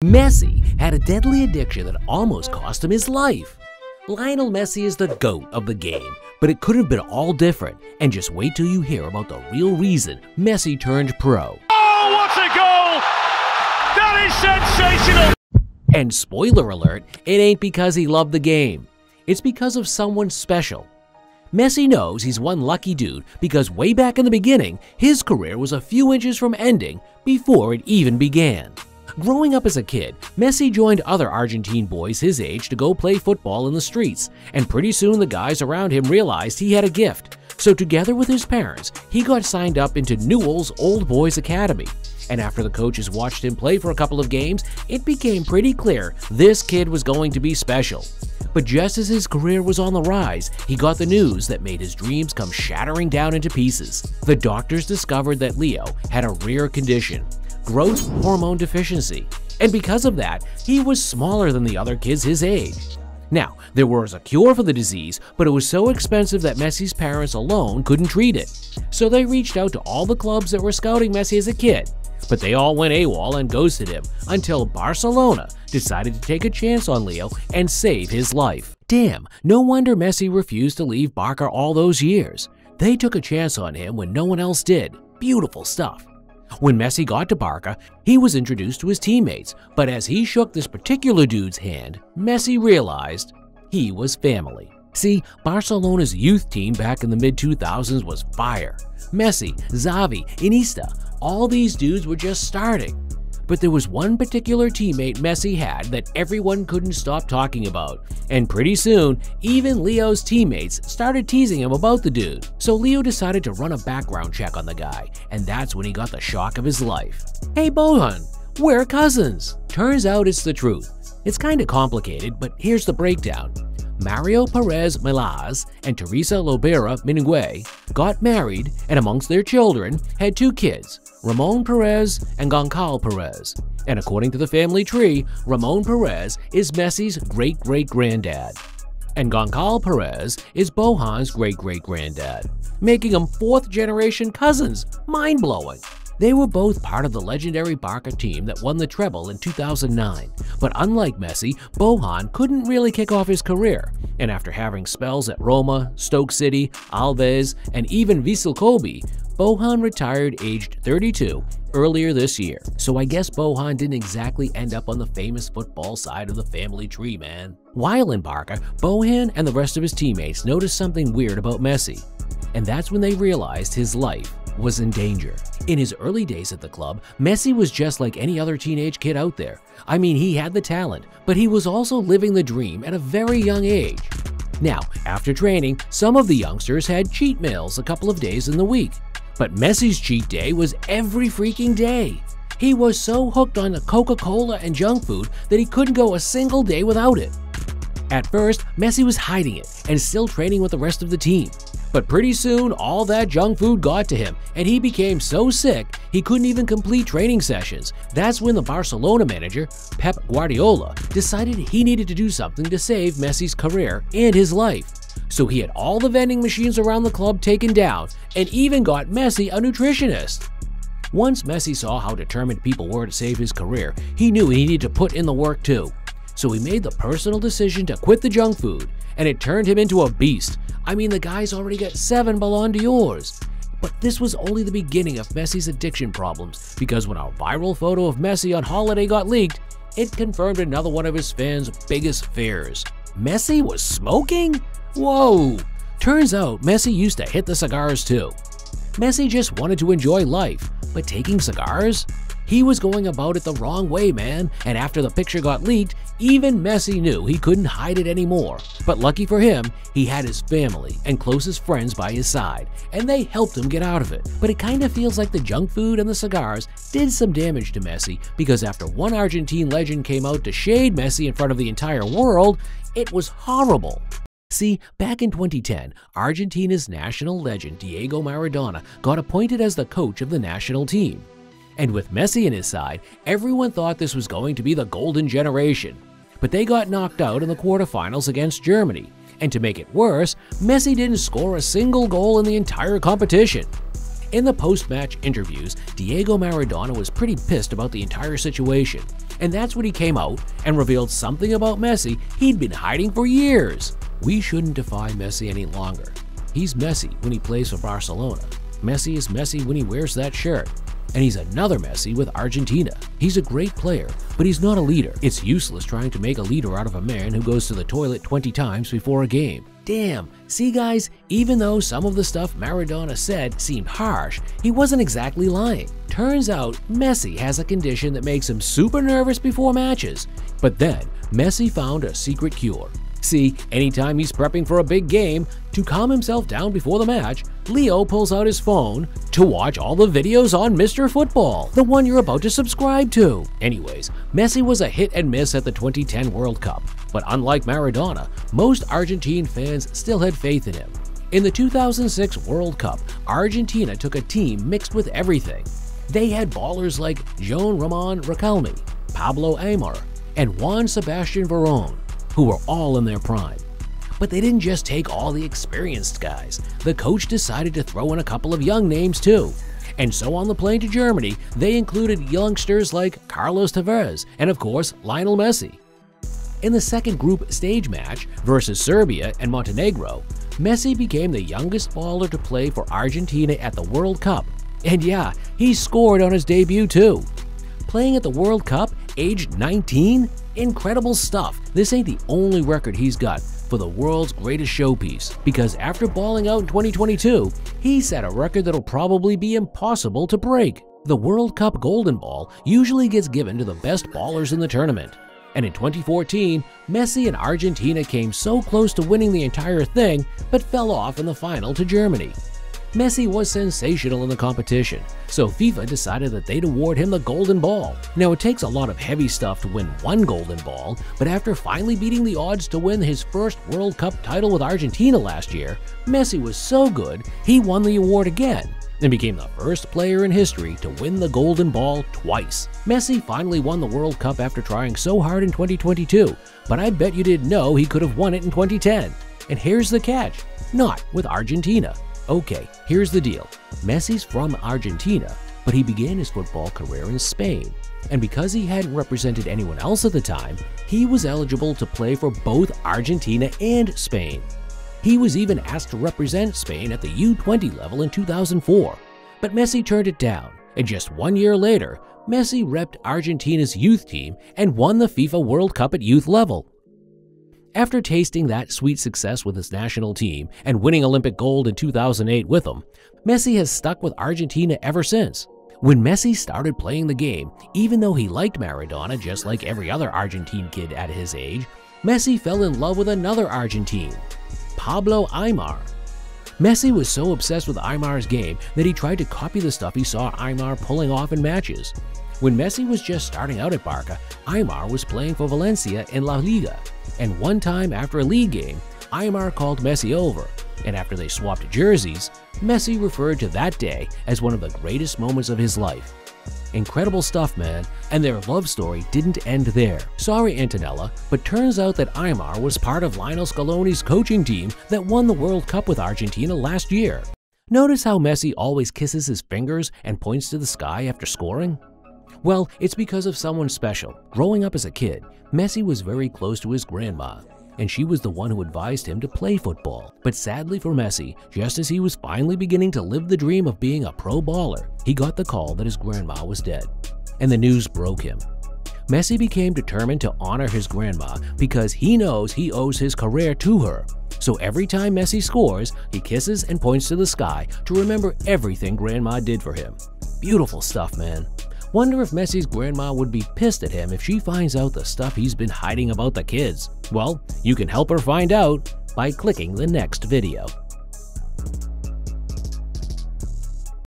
Messi had a deadly addiction that almost cost him his life. Lionel Messi is the GOAT of the game, but it could have been all different. And just wait till you hear about the real reason Messi turned pro. Oh, what a goal! That is sensational! And spoiler alert, it ain't because he loved the game. It's because of someone special. Messi knows he's one lucky dude because way back in the beginning, his career was a few inches from ending before it even began. Growing up as a kid, Messi joined other Argentine boys his age to go play football in the streets, and pretty soon the guys around him realized he had a gift. So together with his parents, he got signed up into Newell's Old Boys Academy. And after the coaches watched him play for a couple of games, it became pretty clear this kid was going to be special. But just as his career was on the rise, he got the news that made his dreams come shattering down into pieces. The doctors discovered that Leo had a rare condition, growth hormone deficiency, and because of that, he was smaller than the other kids his age. Now, there was a cure for the disease, but it was so expensive that Messi's parents alone couldn't treat it. So they reached out to all the clubs that were scouting Messi as a kid, but they all went AWOL and ghosted him until Barcelona decided to take a chance on Leo and save his life. Damn, no wonder Messi refused to leave Barca all those years. They took a chance on him when no one else did. Beautiful stuff. When Messi got to Barca, he was introduced to his teammates, but as he shook this particular dude's hand, Messi realized he was family. See, Barcelona's youth team back in the mid-2000s was fire. Messi, Xavi, Iniesta, all these dudes were just starting. But there was one particular teammate Messi had that everyone couldn't stop talking about, and pretty soon, even Leo's teammates started teasing him about the dude. So Leo decided to run a background check on the guy, and that's when he got the shock of his life. Hey Bojan, we're cousins! Turns out it's the truth. It's kinda complicated, but here's the breakdown. Mario Perez Milaz and Teresa Lobera Mingue got married and amongst their children had two kids, Ramon Perez and Gonçalo Perez. And according to the family tree, Ramon Perez is Messi's great-great-granddad. And Gonçalo Perez is Bojan's great-great-granddad, making them fourth-generation cousins. Mind-blowing. They were both part of the legendary Barca team that won the treble in 2009, but unlike Messi, Bojan couldn't really kick off his career, and after having spells at Roma, Stoke City, Alves, and even Vissel Kobe, Bojan retired aged 32 earlier this year. So I guess Bojan didn't exactly end up on the famous football side of the family tree, man. While in Barca, Bojan and the rest of his teammates noticed something weird about Messi, and that's when they realized his life was in danger. In his early days at the club, Messi was just like any other teenage kid out there. I mean, he had the talent, but he was also living the dream at a very young age. Now, after training, some of the youngsters had cheat meals a couple of days in the week, but Messi's cheat day was every freaking day. He was so hooked on the Coca-Cola and junk food that he couldn't go a single day without it. At first, Messi was hiding it and still training with the rest of the team. But pretty soon, all that junk food got to him, and he became so sick he couldn't even complete training sessions. That's when the Barcelona manager, Pep Guardiola, decided he needed to do something to save Messi's career and his life. So he had all the vending machines around the club taken down, and even got Messi a nutritionist. Once Messi saw how determined people were to save his career, he knew he needed to put in the work too. So he made the personal decision to quit the junk food, and it turned him into a beast. I mean, the guy's already got 7 Ballon d'Ors. But this was only the beginning of Messi's addiction problems, because when a viral photo of Messi on holiday got leaked, it confirmed another one of his fans' biggest fears. Messi was smoking? Whoa! Turns out Messi used to hit the cigars too. Messi just wanted to enjoy life, but taking cigars? He was going about it the wrong way, man, and after the picture got leaked, even Messi knew he couldn't hide it anymore. But lucky for him, he had his family and closest friends by his side, and they helped him get out of it. But it kinda feels like the junk food and the cigars did some damage to Messi, because after one Argentine legend came out to shade Messi in front of the entire world, it was horrible. See, back in 2010, Argentina's national legend Diego Maradona got appointed as the coach of the national team. And with Messi on his side, everyone thought this was going to be the golden generation. But they got knocked out in the quarterfinals against Germany. And to make it worse, Messi didn't score a single goal in the entire competition. In the post-match interviews, Diego Maradona was pretty pissed about the entire situation, and that's when he came out and revealed something about Messi he'd been hiding for years. We shouldn't defy Messi any longer. He's Messi when he plays for Barcelona. Messi is Messi when he wears that shirt. And he's another Messi with Argentina. He's a great player, but he's not a leader. It's useless trying to make a leader out of a man who goes to the toilet 20 times before a game. Damn, see guys, even though some of the stuff Maradona said seemed harsh, he wasn't exactly lying. Turns out Messi has a condition that makes him super nervous before matches. But then, Messi found a secret cure. See, anytime he's prepping for a big game, to calm himself down before the match, Leo pulls out his phone to watch all the videos on Mr. Football, the one you're about to subscribe to. Anyways, Messi was a hit and miss at the 2010 World Cup, but unlike Maradona, most Argentine fans still had faith in him. In the 2006 World Cup, Argentina took a team mixed with everything. They had ballers like Joan Ramon Riquelme, Pablo Aimar, and Juan Sebastian Veron, who were all in their prime. But they didn't just take all the experienced guys. The coach decided to throw in a couple of young names too. And so on the plane to Germany, they included youngsters like Carlos Tavares and of course Lionel Messi. In the second group stage match versus Serbia and Montenegro, Messi became the youngest baller to play for Argentina at the World Cup. And yeah, he scored on his debut too. Playing at the World Cup, aged 19? Incredible stuff. This ain't the only record he's got for the world's greatest showpiece, because after balling out in 2022, he set a record that'll probably be impossible to break. The World Cup Golden Ball usually gets given to the best ballers in the tournament. And in 2014, Messi and Argentina came so close to winning the entire thing, but fell off in the final to Germany. Messi was sensational in the competition, so FIFA decided that they'd award him the Golden Ball. Now, it takes a lot of heavy stuff to win one Golden Ball, but after finally beating the odds to win his first World Cup title with Argentina last year, Messi was so good, he won the award again and became the first player in history to win the Golden Ball twice. Messi finally won the World Cup after trying so hard in 2022, but I bet you didn't know he could have won it in 2010. And here's the catch, not with Argentina. Okay, here's the deal. Messi's from Argentina, but he began his football career in Spain. And because he hadn't represented anyone else at the time, he was eligible to play for both Argentina and Spain. He was even asked to represent Spain at the U20 level in 2004. But Messi turned it down, and just 1 year later, Messi repped Argentina's youth team and won the FIFA World Cup at youth level. After tasting that sweet success with his national team and winning Olympic gold in 2008 with them, Messi has stuck with Argentina ever since. When Messi started playing the game, even though he liked Maradona just like every other Argentine kid at his age, Messi fell in love with another Argentine, Pablo Aimar. Messi was so obsessed with Aimar's game that he tried to copy the stuff he saw Aimar pulling off in matches. When Messi was just starting out at Barca, Aimar was playing for Valencia in La Liga. And one time after a league game, Aimar called Messi over, and after they swapped jerseys, Messi referred to that day as one of the greatest moments of his life. Incredible stuff, man, and their love story didn't end there. Sorry, Antonella, but turns out that Aimar was part of Lionel Scaloni's coaching team that won the World Cup with Argentina last year. Notice how Messi always kisses his fingers and points to the sky after scoring? Well, it's because of someone special. Growing up as a kid, Messi was very close to his grandma, and she was the one who advised him to play football. But sadly for Messi, just as he was finally beginning to live the dream of being a pro baller, he got the call that his grandma was dead, and the news broke him. Messi became determined to honor his grandma because he knows he owes his career to her. So every time Messi scores, he kisses and points to the sky to remember everything grandma did for him. Beautiful stuff, man. Wonder if Messi's grandma would be pissed at him if she finds out the stuff he's been hiding about the kids. Well, you can help her find out by clicking the next video.